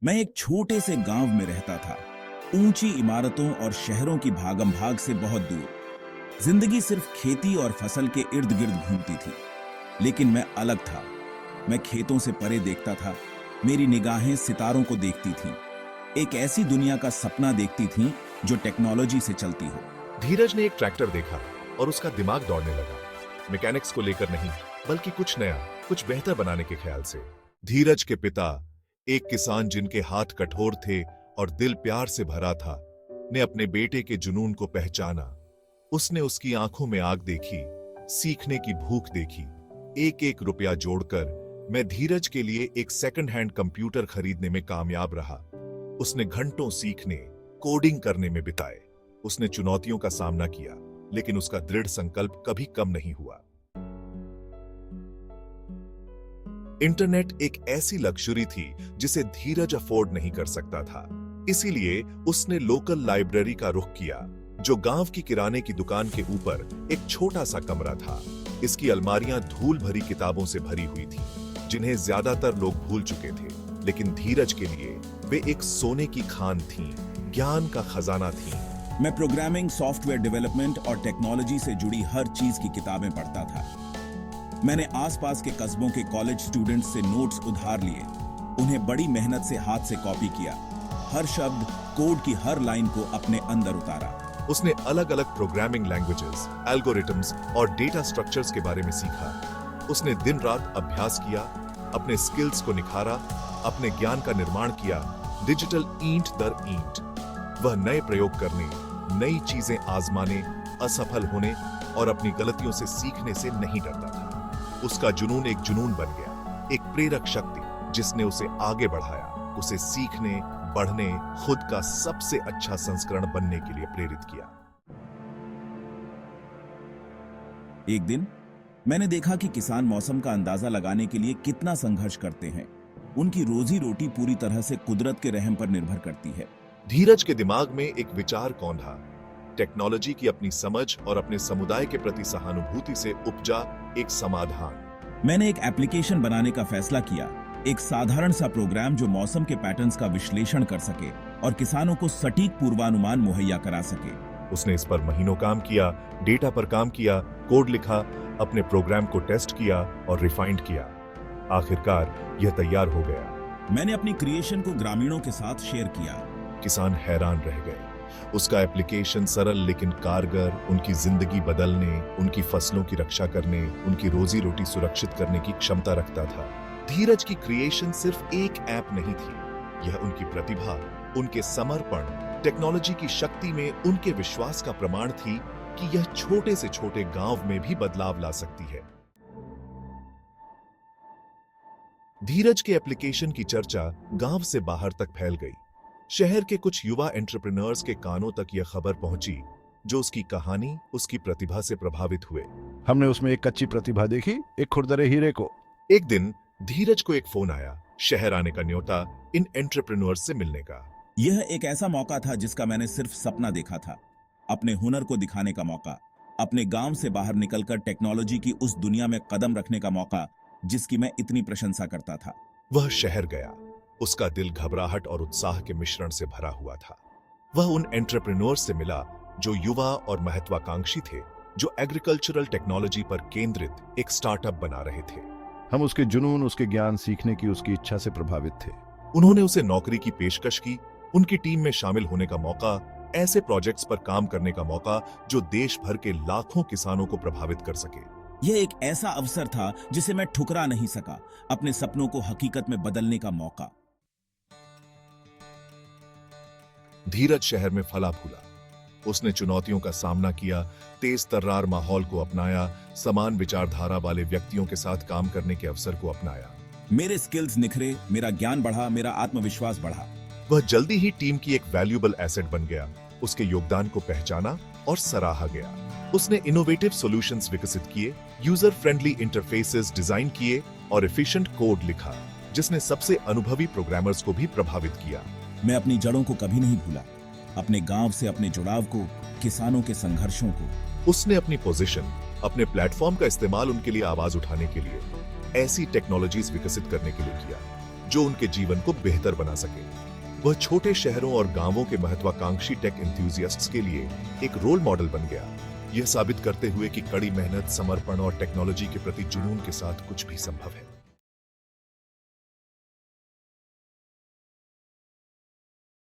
मैं एक छोटे से गांव में रहता था, ऊंची इमारतों और शहरों की भागम भाग से बहुत दूर। जिंदगी सिर्फ खेती और फसल के इर्द गिर्द घूमती थी, लेकिन मैं अलग था। मैं खेतों से परे देखता था, मेरी निगाहें सितारों को देखती थीं। एक ऐसी दुनिया का सपना देखती थीं जो टेक्नोलॉजी से चलती हो। धीरज ने एक ट्रैक्टर देखा और उसका दिमाग दौड़ने लगा। मैकेनिक्स को लेकर नहीं, बल्कि कुछ नया, कुछ बेहतर बनाने के ख्याल से। धीरज के पिता, एक किसान जिनके हाथ कठोर थे और दिल प्यार से भरा था, ने अपने बेटे के जुनून को पहचाना। उसने उसकी आंखों में आग देखी, सीखने की भूख देखी। एक एक रुपया जोड़कर मैं धीरज के लिए एक सेकंड हैंड कंप्यूटर खरीदने में कामयाब रहा। उसने घंटों सीखने, कोडिंग करने में बिताए। उसने चुनौतियों का सामना किया, लेकिन उसका दृढ़ संकल्प कभी कम नहीं हुआ। इंटरनेट एक ऐसी लग्जरी थी जिसे धीरज अफोर्ड नहीं कर सकता था। इसीलिए उसने लोकल लाइब्रेरी का रुख किया, जो गांव की किराने की दुकान के ऊपर एक छोटा सा कमरा था। इसकी अलमारियां धूल भरी किताबों से भरी हुई थी, जिन्हें ज्यादातर लोग भूल चुके थे, लेकिन धीरज के लिए वे एक सोने की खान थीं, ज्ञान का खजाना थीं। मैं प्रोग्रामिंग, सॉफ्टवेयर डेवलपमेंट और टेक्नोलॉजी से जुड़ी हर चीज की किताबें पढ़ता था। मैंने आसपास के कस्बों के कॉलेज स्टूडेंट्स से नोट्स उधार लिए, उन्हें बड़ी मेहनत से हाथ से कॉपी किया, हर शब्द, कोड की हर लाइन को अपने अंदर उतारा। उसने अलग अलग प्रोग्रामिंग लैंग्वेजेस, एल्गोरिथम्स और डेटा स्ट्रक्चर्स के बारे में सीखा। उसने दिन रात अभ्यास किया, अपने स्किल्स को निखारा, अपने ज्ञान का निर्माण किया, डिजिटल ईंट दर ईंट। वह नए प्रयोग करने, नई चीजें आजमाने, असफल होने और अपनी गलतियों से सीखने से नहीं डरता था। उसका जुनून एक जुनून बन गया, एक प्रेरक शक्ति जिसने उसे आगे बढ़ाया, उसे सीखने, बढ़ने, खुद का सबसे अच्छा संस्करण बनने के लिए प्रेरित किया। एक दिन मैंने देखा कि किसान मौसम का अंदाजा लगाने के लिए कितना संघर्ष करते हैं। उनकी रोजी रोटी पूरी तरह से कुदरत के रहम पर निर्भर करती है। धीरज के दिमाग में एक विचार कौंधा, टेक्नोलॉजी की अपनी समझ और अपने समुदाय के प्रति सहानुभूति से उपजा एक समाधान। मैंने एक एप्लीकेशन बनाने का फैसला किया, एक साधारण सा प्रोग्राम जो मौसम के पैटर्न्स का विश्लेषण कर सके और किसानों को सटीक पूर्वानुमान मुहैया करा सके। उसने इस पर महीनों काम किया, डेटा पर काम किया, कोड लिखा, अपने प्रोग्राम को टेस्ट किया और रिफाइंड किया। आखिरकार यह तैयार हो गया। मैंने अपनी क्रिएशन को ग्रामीणों के साथ शेयर किया। किसान हैरान रह गए। उसका एप्लीकेशन सरल लेकिन कारगर, उनकी जिंदगी बदलने, उनकी फसलों की रक्षा करने, उनकी रोजी रोटी सुरक्षित करने की क्षमता रखता था। धीरज की क्रिएशन सिर्फ एक ऐप नहीं थी, यह उनकी प्रतिभा, उनके समर्पण, टेक्नोलॉजी की शक्ति में उनके विश्वास का प्रमाण थी कि यह छोटे से छोटे गांव में भी बदलाव ला सकती है। धीरज के एप्लीकेशन की चर्चा गांव से बाहर तक फैल गई। शहर के कुछ युवा एंटरप्रेन्योर्स के कानों तक यह खबर पहुंची, जो उसकी कहानी, उसकी प्रतिभा से प्रभावित हुए। हमने उसमें एक कच्ची प्रतिभा देखी, एक खुरदरे हीरे को। एक दिन धीरज को एक फोन आया, शहर आने का न्योता, इन एंटरप्रेन्योर्स से मिलने का। यह एक ऐसा मौका था जिसका मैंने सिर्फ सपना देखा था, अपने हुनर को दिखाने का मौका, अपने गांव से बाहर निकलकर टेक्नोलॉजी की उस दुनिया में कदम रखने का मौका जिसकी मैं इतनी प्रशंसा करता था। वह शहर गया। उसका दिल घबराहट और उत्साह के मिश्रण से भरा हुआ था। वह उन एंटरप्रेन्योर्स से मिला जो युवा और महत्वाकांक्षी थे, जो एग्रीकल्चरल टेक्नोलॉजी पर केंद्रित एक स्टार्टअप बना रहे थे। हम उसके जुनून, उसके ज्ञान सीखने की उसकी इच्छा से प्रभावित थे। उन्होंने उसे नौकरी की पेशकश की, उनकी टीम में शामिल होने का मौका, ऐसे प्रोजेक्ट्स पर काम करने का मौका जो देश भर के लाखों किसानों को प्रभावित कर सके। यह एक ऐसा अवसर था जिसे मैं ठुकरा नहीं सका, अपने सपनों को हकीकत में बदलने का मौका। धीरज शहर में फला फूला। उसने चुनौतियों का सामना किया, तेज तर्रार माहौल को अपनाया, समान विचारधारा वाले व्यक्तियों के साथ काम करने के अवसर को अपनाया। मेरे स्किल्स निखरे, मेरा ज्ञान बढ़ा, मेरा आत्मविश्वास बढ़ा। वह जल्दी ही टीम की एक वैल्यूएबल एसेट बन गया। उसके योगदान को पहचाना और सराहा गया। उसने इनोवेटिव सॉल्यूशंस विकसित किए, यूजर फ्रेंडली इंटरफेसेस डिजाइन किए और एफिशिएंट कोड लिखा, जिसने सबसे अनुभवी प्रोग्रामर्स को भी प्रभावित किया। मैं अपनी जड़ों को कभी नहीं भूला, अपने गांव से अपने जुड़ाव को, किसानों के संघर्षों को। उसने अपनी पोजीशन, अपने प्लेटफॉर्म का इस्तेमाल उनके लिए आवाज उठाने के लिए, ऐसी टेक्नोलॉजीज विकसित करने के लिए किया जो उनके जीवन को बेहतर बना सके। वह छोटे शहरों और गांवों के महत्वाकांक्षी टेक एंथुसियास्ट्स के लिए एक रोल मॉडल बन गया, यह साबित करते हुए कि कड़ी मेहनत, समर्पण और टेक्नोलॉजी के प्रति जुनून के साथ कुछ भी संभव है।